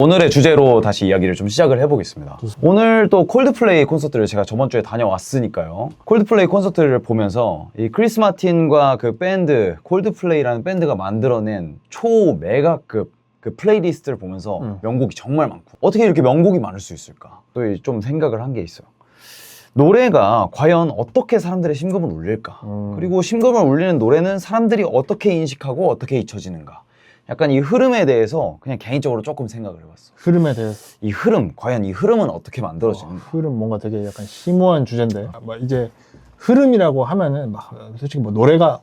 오늘의 주제로 다시 이야기를 좀 시작을 해보겠습니다. 오늘 또 콜드플레이 콘서트를 제가 저번 주에 다녀왔으니까요. 콜드플레이 콘서트를 보면서 이 크리스 마틴과 그 밴드 콜드플레이라는 밴드가 만들어낸 초메가급 그 플레이리스트를 보면서 명곡이 정말 많고 어떻게 이렇게 명곡이 많을 수 있을까 또 좀 생각을 한 게 있어요. 노래가 과연 어떻게 사람들의 심금을 울릴까? 그리고 심금을 울리는 노래는 사람들이 어떻게 인식하고 어떻게 잊혀지는가? 약간 이 흐름에 대해서 그냥 개인적으로 조금 생각을 해봤어. 흐름에 대해서. 이 흐름, 과연 이 흐름은 어떻게 만들어지는가? 흐름 뭔가 되게 약간 심오한 주제인데, 이제 흐름이라고 하면은 솔직히 노래가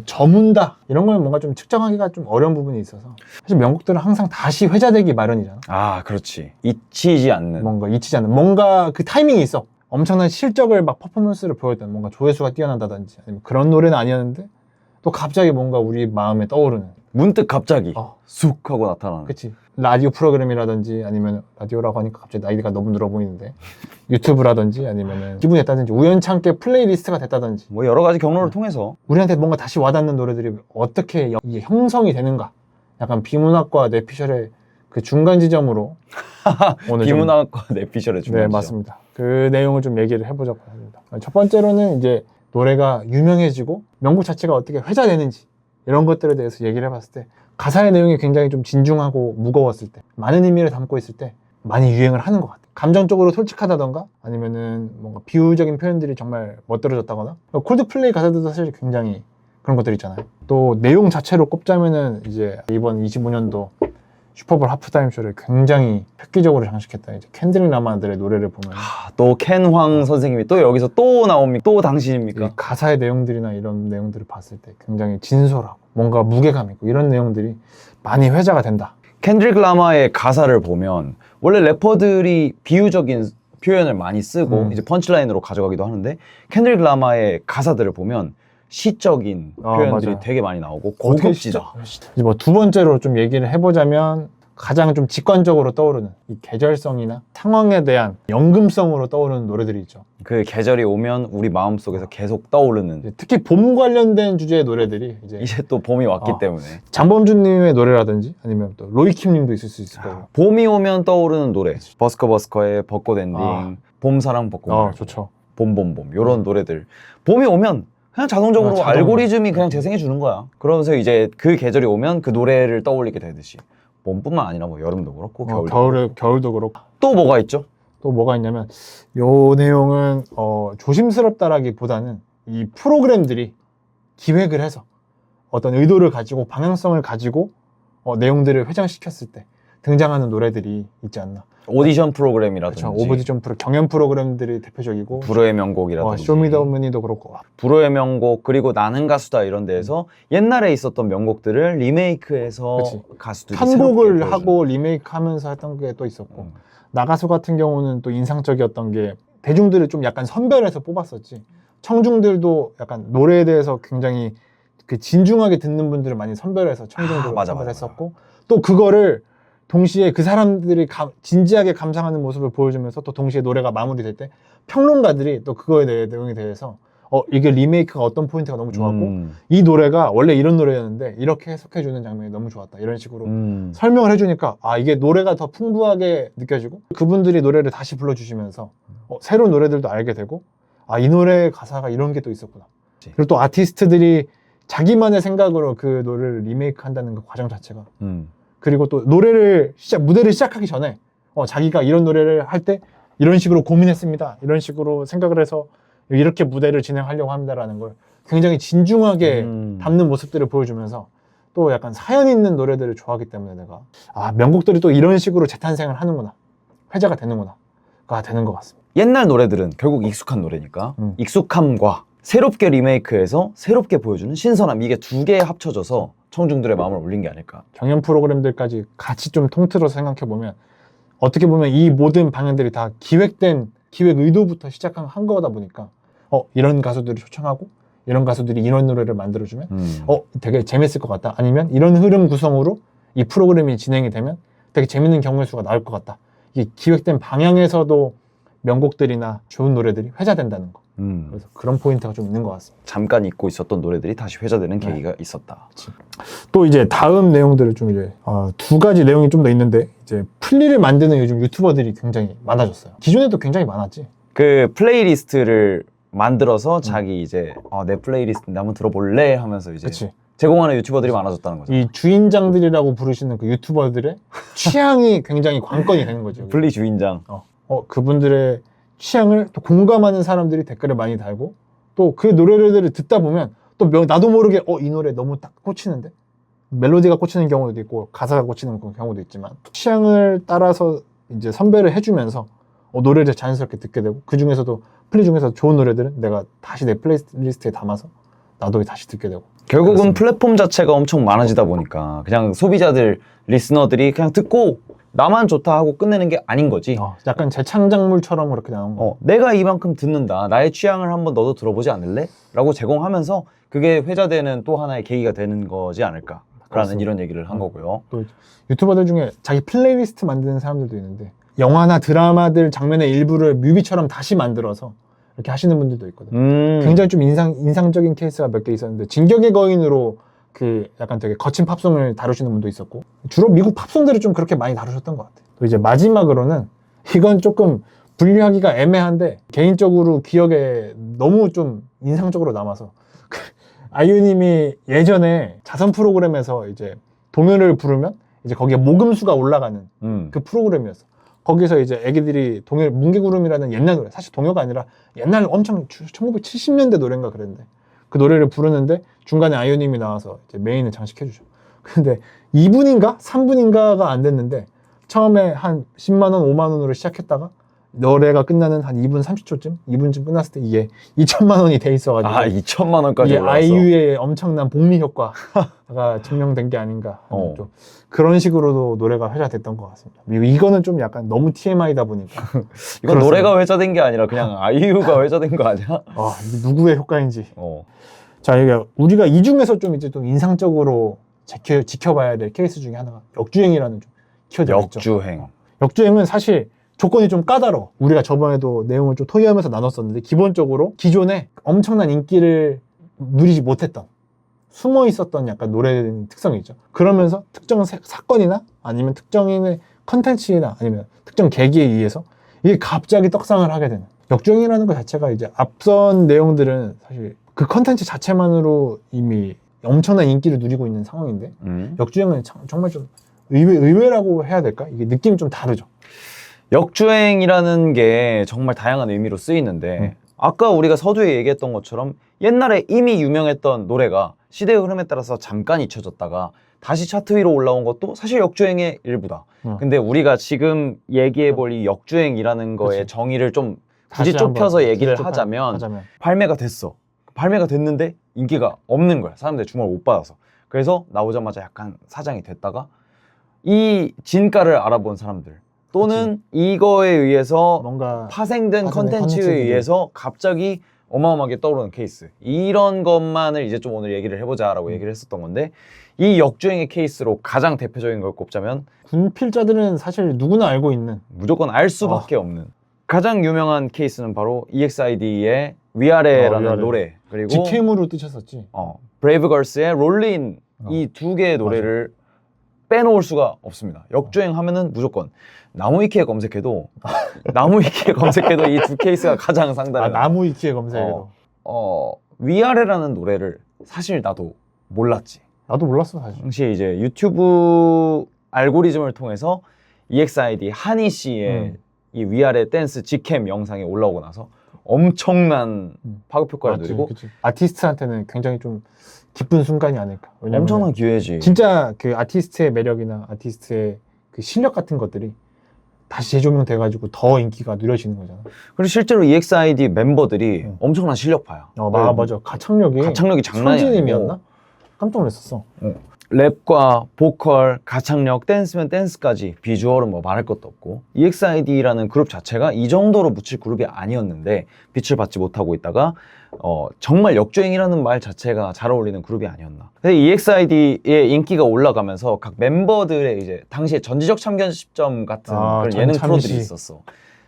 저문다 이런 건 뭔가 좀 측정하기가 좀 어려운 부분이 있어서 사실 명곡들은 항상 다시 회자되기 마련이잖아. 아, 그렇지. 잊히지 않는. 뭔가 잊히지 않는 뭔가 그 타이밍이 있어. 엄청난 실적을 퍼포먼스를 보였던 뭔가 조회수가 뛰어난다든지 아니면 그런 노래는 아니었는데 또 갑자기 뭔가 우리 마음에 떠오르는 문득 갑자기 쑥 하고 나타나는. 그치. 라디오 프로그램이라든지 아니면 라디오라고 하니까 갑자기 나이가 너무 늘어 보이는데 유튜브라든지 아니면 기분이 됐다든지 우연찮게 플레이리스트가 됐다든지 뭐 여러 가지 경로를 통해서 우리한테 뭔가 다시 와닿는 노래들이 어떻게 이게 형성이 되는가. 약간 비문학과 뇌피셜의 그 중간 지점으로 오늘 비문학과 뇌피셜의 중간 네, 지점. 맞습니다. 그 내용을 좀 얘기를 해보자고 합니다. 첫 번째로는 이제 노래가 유명해지고 명곡 자체가 어떻게 회자되는지 이런 것들에 대해서 얘기를 해봤을 때 가사의 내용이 굉장히 좀 진중하고 무거웠을 때 많은 의미를 담고 있을 때 많이 유행을 하는 것 같아요. 감정적으로 솔직하다던가 아니면은 뭔가 비유적인 표현들이 정말 멋들어졌다거나 콜드플레이 가사들도 사실 굉장히 그런 것들 있잖아요. 또 내용 자체로 꼽자면은 이제 이번 25년도 슈퍼볼 하프타임 쇼를 굉장히 획기적으로 장식했다. 이제 캔드릭 라마들의 노래를 보면 또 켄황 선생님이 또 여기서 또 나옵니까? 또 당신입니까? 가사의 내용들이나 이런 내용들을 봤을 때 굉장히 진솔하고 뭔가 무게감 있고 이런 내용들이 많이 회자가 된다. 켄드릭 라마의 가사를 보면 원래 래퍼들이 비유적인 표현을 많이 쓰고 이제 펀치라인으로 가져가기도 하는데 켄드릭 라마의 가사들을 보면 시적인 표현들이 맞아요. 되게 많이 나오고 고급지다. 이제 두 번째로 좀 얘기를 해보자면 가장 좀 직관적으로 떠오르는 이 계절성이나 상황에 대한 연금성으로 떠오르는 노래들이 있죠. 그 계절이 오면 우리 마음속에서 계속 떠오르는 특히 봄 관련된 주제의 노래들이 이제 또 봄이 왔기 때문에 장범준님의 노래라든지 아니면 또 로이킴님도 있을 수 있을 거예요. 봄이 오면 떠오르는 노래 버스커의 벚꽃 엔딩 봄사랑 벚꽃 좋죠. 봄봄봄 이런 노래들 봄이 오면 그냥 자동적으로 알고리즘이 그냥 재생해 주는 거야. 그러면서 이제 그 계절이 오면 그 노래를 떠올리게 되듯이 봄뿐만 아니라 뭐 여름도 그렇고 겨울도 그렇고 또 뭐가 있죠? 또 뭐가 있냐면 요 내용은 조심스럽다라기보다는 이 프로그램들이 기획을 해서 어떤 의도를 가지고 방향성을 가지고 내용들을 회장시켰을 때 등장하는 노래들이 있지 않나. 오디션 프로그램이라든지 그렇죠. 오디션 경연 프로그램들이 대표적이고 불후의 명곡이라든지 쇼미더머니도 그렇고 불후의 명곡 그리고 나는 가수다 이런 데에서 옛날에 있었던 명곡들을 리메이크해서 가수들이 편곡을 하고 리메이크하면서 했던 게 또 있었고 나가수 같은 경우는 또 인상적이었던 게 대중들을 좀 약간 선별해서 뽑았었지. 청중들도 약간 노래에 대해서 굉장히 그 진중하게 듣는 분들을 많이 선별해서 청중들을 선별했었고 또 그거를 동시에 그 사람들이 진지하게 감상하는 모습을 보여주면서 또 동시에 노래가 마무리될 때 평론가들이 또 그거에 대해 내용에 대해서 이게 리메이크가 어떤 포인트가 너무 좋았고 이 노래가 원래 이런 노래였는데 이렇게 해석해주는 장면이 너무 좋았다 이런 식으로 설명을 해주니까 이게 노래가 더 풍부하게 느껴지고 그분들이 노래를 다시 불러주시면서 새로운 노래들도 알게 되고 이 노래의 가사가 이런 게 또 있었구나. 그리고 또 아티스트들이 자기만의 생각으로 그 노래를 리메이크한다는 그 과정 자체가 그리고 또 무대를 시작하기 전에 자기가 이런 노래를 할 때 이런 식으로 고민했습니다. 이런 식으로 생각을 해서 이렇게 무대를 진행하려고 합니다라는 걸 굉장히 진중하게 담는 모습들을 보여주면서 또 약간 사연 있는 노래들을 좋아하기 때문에 내가 명곡들이 또 이런 식으로 재탄생을 하는구나. 회자가 되는구나가 되는 것 같습니다. 옛날 노래들은 결국 익숙한 노래니까 익숙함과 새롭게 리메이크해서 새롭게 보여주는 신선함 이게 두 개 합쳐져서 청중들의 마음을 울린 게 아닐까. 경연 프로그램들까지 같이 좀 통틀어서 생각해보면 어떻게 보면 이 모든 방향들이 다 기획 의도부터 시작한 거다 보니까 이런 가수들을 초청하고 이런 가수들이 이런 노래를 만들어주면 되게 재밌을 것 같다. 아니면 이런 흐름 구성으로 이 프로그램이 진행이 되면 되게 재밌는 경우의 수가 나올 것 같다. 이게 기획된 방향에서도 명곡들이나 좋은 노래들이 회자된다는 거. 그래서 그런 포인트가 좀 있는 것 같습니다. 잠깐 잊고 있었던 노래들이 다시 회자되는 계기가 있었다. 또 이제 다음 내용들을 좀 이제 두 가지 내용이 좀 더 있는데 이제 플리를 만드는 요즘 유튜버들이 굉장히 많아졌어요. 기존에도 굉장히 많았지. 그 플레이리스트를 만들어서 자기 이제 내 플레이리스트인데 한번 들어볼래 하면서 이제 그치. 제공하는 유튜버들이 많아졌다는 거죠. 이 주인장들이라고 부르시는 그 유튜버들의 취향이 굉장히 관건이 되는 거죠. 플리 주인장. 그분들의 취향을 또 공감하는 사람들이 댓글을 많이 달고 또 그 노래들을 듣다 보면 또 나도 모르게 이 노래 너무 딱 꽂히는데 멜로디가 꽂히는 경우도 있고 가사가 꽂히는 경우도 있지만 취향을 따라서 이제 선별을 해주면서 노래를 자연스럽게 듣게 되고 그 중에서도 플리 중에서 좋은 노래들은 내가 다시 내 플레이리스트에 담아서 나도 다시 듣게 되고 결국은 그렇습니다. 플랫폼 자체가 엄청 많아지다 보니까 그냥 소비자들, 리스너들이 그냥 듣고 나만 좋다 하고 끝내는 게 아닌 거지. 약간 재창작물처럼 그렇게 나온 거. 내가 이만큼 듣는다. 나의 취향을 한번 너도 들어보지 않을래? 라고 제공하면서 그게 회자되는 또 하나의 계기가 되는 거지 않을까. 라는 그렇습니다. 이런 얘기를 한 거고요. 또 유튜버들 중에 자기 플레이리스트 만드는 사람들도 있는데 영화나 드라마들 장면의 일부를 뮤비처럼 다시 만들어서 이렇게 하시는 분들도 있거든. 굉장히 좀 인상적인 케이스가 몇 개 있었는데 진격의 거인으로 그 약간 되게 거친 팝송을 다루시는 분도 있었고 주로 미국 팝송들을 좀 그렇게 많이 다루셨던 것 같아요. 또 이제 마지막으로는 이건 조금 분류하기가 애매한데 개인적으로 기억에 너무 좀 인상적으로 남아서 아이유님이 예전에 자선 프로그램에서 이제 동요를 부르면 이제 거기에 모금수가 올라가는 그 프로그램이었어. 거기서 이제 애기들이 동요 뭉게구름이라는 옛날 노래, 사실 동요가 아니라 옛날 엄청 1970년대 노래인가 그랬는데 그 노래를 부르는데 중간에 아이유님이 나와서 이제 메인을 장식해 주죠. 근데 2분인가 3분인가가 안 됐는데 처음에 한 10만 원, 5만 원으로 시작했다가 노래가 끝나는 한 2분 30초쯤, 2분쯤 끝났을 때 이게 2천만 원이 돼 있어가지고 2천만 원까지 이게 올라왔어. 아이유의 엄청난 복리 효과가 증명된 게 아닌가 하는 좀 그런 식으로도 노래가 회자됐던 것 같습니다. 이거는 좀 약간 너무 TMI다 보니까 이건 그렇습니다. 노래가 회자된 게 아니라 그냥 아이유가 회자된 거 아니야? 이게 누구의 효과인지. 어. 자, 이게 우리가 이 중에서 좀 이제 좀 인상적으로 지켜봐야 될 케이스 중에 하나가 역주행이라는 좀 키워드가 있죠. 역주행. 역주행은 사실 조건이 좀 까다로워. 우리가 저번에도 내용을 좀 토의하면서 나눴었는데 기본적으로 기존에 엄청난 인기를 누리지 못했던 숨어 있었던 약간 노래 특성이 있죠. 그러면서 특정 사건이나 아니면 특정인의 컨텐츠나 아니면 특정 계기에 의해서 이게 갑자기 떡상을 하게 되는 역주행이라는 것 자체가 이제 앞선 내용들은 사실 그 컨텐츠 자체만으로 이미 엄청난 인기를 누리고 있는 상황인데 역주행은 정말 좀 의외라고 해야 될까? 이게 느낌이 좀 다르죠. 역주행이라는 게 정말 다양한 의미로 쓰이는데 아까 우리가 서두에 얘기했던 것처럼 옛날에 이미 유명했던 노래가 시대의 흐름에 따라서 잠깐 잊혀졌다가 다시 차트 위로 올라온 것도 사실 역주행의 일부다. 근데 우리가 지금 얘기해볼 이 역주행이라는 거의 그치. 정의를 좀 굳이 좁혀서 얘기를 하자면 발매가 됐어. 발매가 됐는데 인기가 없는 거야. 사람들이 주목을 못 받아서. 그래서 나오자마자 약간 사장이 됐다가 이 진가를 알아본 사람들 또는 이거에 의해서 뭔가 파생된 컨텐츠에 의해서 갑자기 어마어마하게 떠오르는 케이스, 이런 것만을 이제 좀 오늘 얘기를 해보자라고 얘기를 했었던 건데, 이 역주행의 케이스로 가장 대표적인 걸 꼽자면 군필자들은 사실 누구나 알고 있는, 무조건 알 수밖에 없는 가장 유명한 케이스는 바로 EXID의 위아래라는 위아래. 노래, 그리고 직캠으로 뜨셨었지. 브레이브걸스의 롤린, 이 두 개의 노래를 빼놓을 수가 없습니다. 역주행 하면은 무조건 나무위키에 검색해도 나무위키에 검색해도 이 두 케이스가 가장 상단에 나무위키에 검색해도 위아래라는 노래를 사실 나도 몰랐지. 나도 몰랐어 사실. 당시에 이제 유튜브 알고리즘을 통해서 EXID 한희 씨의 이 위아래 댄스 직캠 영상이 올라오고 나서 엄청난 파급 효과를 누리고 그치. 아티스트한테는 굉장히 좀 기쁜 순간이 아닐까. 엄청난 기회지. 진짜 그 아티스트의 매력이나 아티스트의 그 실력 같은 것들이 다시 재조명돼가지고 더 인기가 누려지는 거잖아. 그리고 실제로 EXID 멤버들이 엄청난 실력파야. 맞아. 가창력이 장난이 손지님이었나? 깜짝 놀랐었어. 랩과 보컬, 가창력, 댄스면 댄스까지 비주얼은 뭐 말할 것도 없고, EXID라는 그룹 자체가 이 정도로 묻힐 그룹이 아니었는데 빛을 받지 못하고 있다가 정말 역주행이라는 말 자체가 잘 어울리는 그룹이 아니었나. 근데 EXID의 인기가 올라가면서 각 멤버들의 이제 당시에 전지적 참견시점 같은 그런 예능 프로들이 있었어.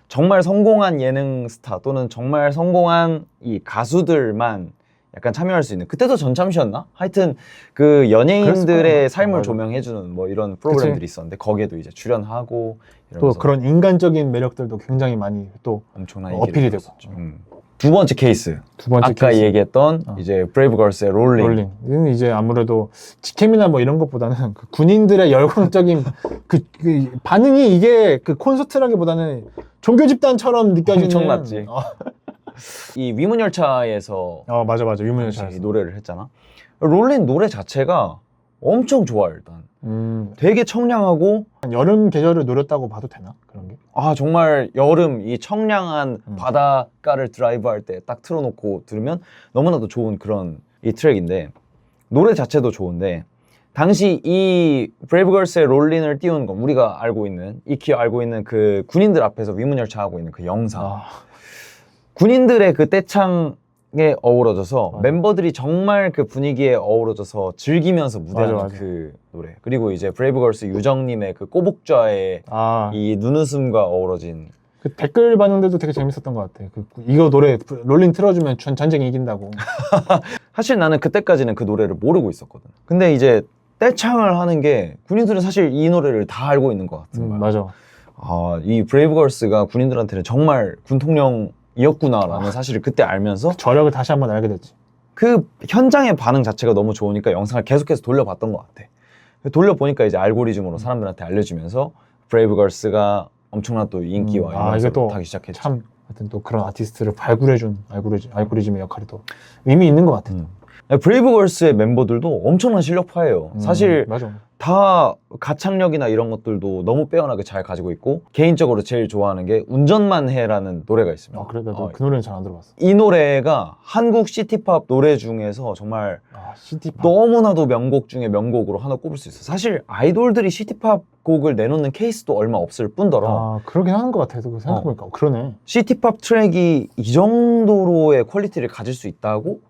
정말 성공한 예능 스타 또는 정말 성공한 이 가수들만 약간 참여할 수 있는, 그때도 전참시였나? 하여튼 그 연예인들의 그랬을 삶을 거야. 맞아. 조명해주는 뭐 이런 프로그램들이 있었는데 거기에도 이제 출연하고 또 이러면서 그런 인간적인 매력들도 굉장히 많이 또 엄청난 어필이 인기를 되고. 끌었었죠. 두 번째 케이스, 두 번째 아까 케이스. 얘기했던 이제 브레이브걸스의 롤링. 롤링은 이제 아무래도 직캠이나 뭐 이런 것보다는 그 군인들의 열광적인 그 반응이 이게 그 콘서트라기보다는 종교 집단처럼 느껴지는. 엄청났지. 이 위문열차에서 맞아 유문열 당시 잘. 노래를 했잖아. 롤링 노래 자체가 엄청 좋아. 일단 되게 청량하고, 여름 계절을 노렸다고 봐도 되나 그런 게? 정말 여름 이 청량한 바닷가를 드라이브할 때 딱 틀어놓고 들으면 너무나도 좋은 그런 이 트랙인데, 노래 자체도 좋은데 당시 이 브레이브걸스의 롤린을 띄운 건 우리가 알고 있는, 익히 알고 있는 그 군인들 앞에서 위문열차 하고 있는 그 영상. 군인들의 그 떼창에 어우러져서 멤버들이 정말 그 분위기에 어우러져서 즐기면서 무대하는 맞아. 그 노래. 그리고 이제 브레이브걸스 유정님의 그 꼬북좌의 이 눈웃음과 어우러진 그 댓글 반응들도 되게 재밌었던 것 같아. 이거 노래 롤링 틀어주면 전쟁이 이긴다고. 사실 나는 그때까지는 그 노래를 모르고 있었거든. 근데 이제 떼창을 하는 게 군인들은 사실 이 노래를 다 알고 있는 것 같은 거야. 맞아. 이 브레이브걸스가 군인들한테는 정말 군통령이었구나라는 사실을 그때 알면서 저력을 다시 한번 알게 됐지. 그 현장의 반응 자체가 너무 좋으니까 영상을 계속해서 돌려봤던 것 같아. 돌려보니까 이제 알고리즘으로 사람들한테 알려지면서 브레이브걸스가 엄청난 또 인기와 이게 또 타기 시작했죠. 참 하여튼 또 그런 아티스트를 발굴해준 알고리즘의 역할이 또 의미 있는 것 같아. 브레이브걸스의 멤버들도 엄청난 실력파예요. 사실 맞아. 다 가창력이나 이런 것들도 너무 빼어나게 잘 가지고 있고, 개인적으로 제일 좋아하는 게 운전만 해라는 노래가 있습니다. 그래 나도 그 노래는 잘 안 들어봤어. 이 노래가 한국 시티팝 노래 중에서 정말 시티팝. 너무나도 명곡 중에 명곡으로 하나 꼽을 수 있어. 사실 아이돌들이 시티팝 곡을 내놓는 케이스도 얼마 없을 뿐더러 그러긴 하는 것 같아. 생각해보니까 그러네. 시티팝 트랙이 이 정도로의 퀄리티를 가질 수 있다고?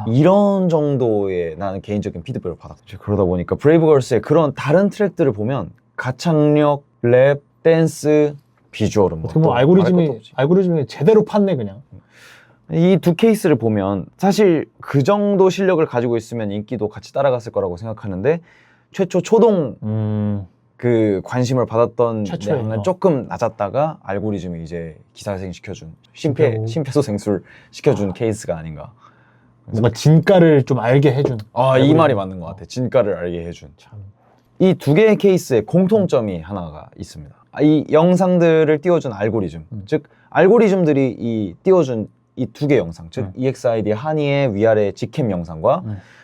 이런 정도의 나는 개인적인 피드백을 받았죠. 그러다 보니까 브레이브걸스의 그런 다른 트랙들을 보면 가창력, 랩, 댄스, 비주얼은 어떻게 보면 알고리즘이 제대로 팠네 그냥. 이 두 케이스를 보면 사실 그 정도 실력을 가지고 있으면 인기도 같이 따라갔을 거라고 생각하는데, 최초 초동 그 관심을 받았던 내용은 조금 낮았다가 알고리즘이 이제 기사생 시켜준, 심폐소생술 시켜준 케이스가 아닌가. 뭔가 진가를 좀 알게 해준. 이 말이 맞는 것 같아. 진가를 알게 해준. 이 두 개의 케이스에 공통점이 하나가 있습니다. 이 영상들을 띄워준 알고리즘, 즉 알고리즘들이 이 띄워준 이 두 개 영상, 즉 EXID 한이의 위아래 직캠 영상과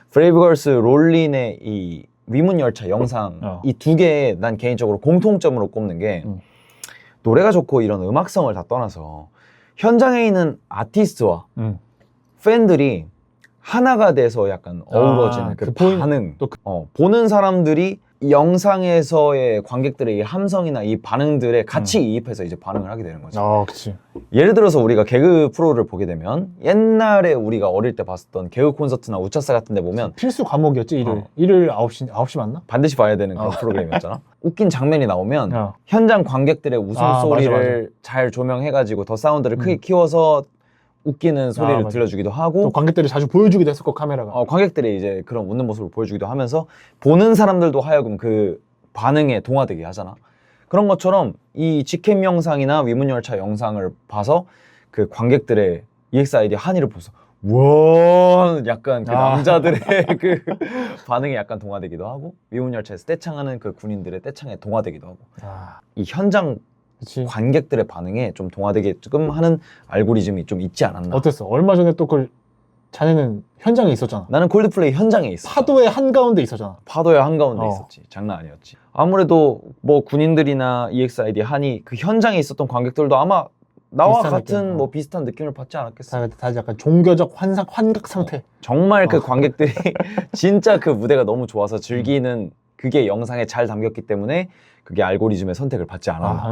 브레이브걸스 롤린의 이 위문열차 영상, 이 두 개의 난 개인적으로 공통점으로 꼽는 게 노래가 좋고 이런 음악성을 다 떠나서 현장에 있는 아티스트와 팬들이 하나가 돼서 약간 어우러지는 그 반응. 보는 사람들이 이 영상에서의 관객들의 이 함성이나 이 반응들에 같이 이입해서 이제 반응을 하게 되는 거죠. 그치. 예를 들어서 우리가 개그 프로를 보게 되면 옛날에 우리가 어릴 때 봤었던 개그 콘서트나 우차사 같은 데 보면 필수 과목이었지. 일요일 9시 맞나? 반드시 봐야 되는 그런 프로그램이었잖아. 웃긴 장면이 나오면 현장 관객들의 웃음소리를 잘 조명해가지고 더 사운드를 크게 키워서 웃기는 소리를 들려주기도 하고, 또 관객들이 자주 보여주기도 했었고 카메라가. 관객들이 이제 그런 웃는 모습을 보여주기도 하면서 보는 사람들도 하여금 그 반응에 동화되게 하잖아. 그런 것처럼 이 직캠 영상이나 위문열차 영상을 봐서 그 관객들의 EXID 한이를 보면서 우와 하는 약간 그 남자들의 그 반응에 약간 동화되기도 하고, 위문열차에서 떼창하는 그 군인들의 떼창에 동화되기도 하고, 이 현장 관객들의 반응에 좀 동화되게끔 하는 알고리즘이 좀 있지 않았나. 어땠어? 얼마 전에 또 자네는 현장에 있었잖아. 나는 콜드플레이 현장에 있었어. 파도의 한가운데 있었잖아. 파도의 한가운데 있었지. 장난 아니었지. 아무래도 뭐 군인들이나 EXID 한이 그 현장에 있었던 관객들도 아마 나와 같은 뭐 비슷한 느낌을 받지 않았겠어. 다 약간 종교적 환각 상태. 정말 그 관객들이 진짜 그 무대가 너무 좋아서 즐기는 그게 영상에 잘 담겼기 때문에 그게 알고리즘의 선택을 받지 않았나.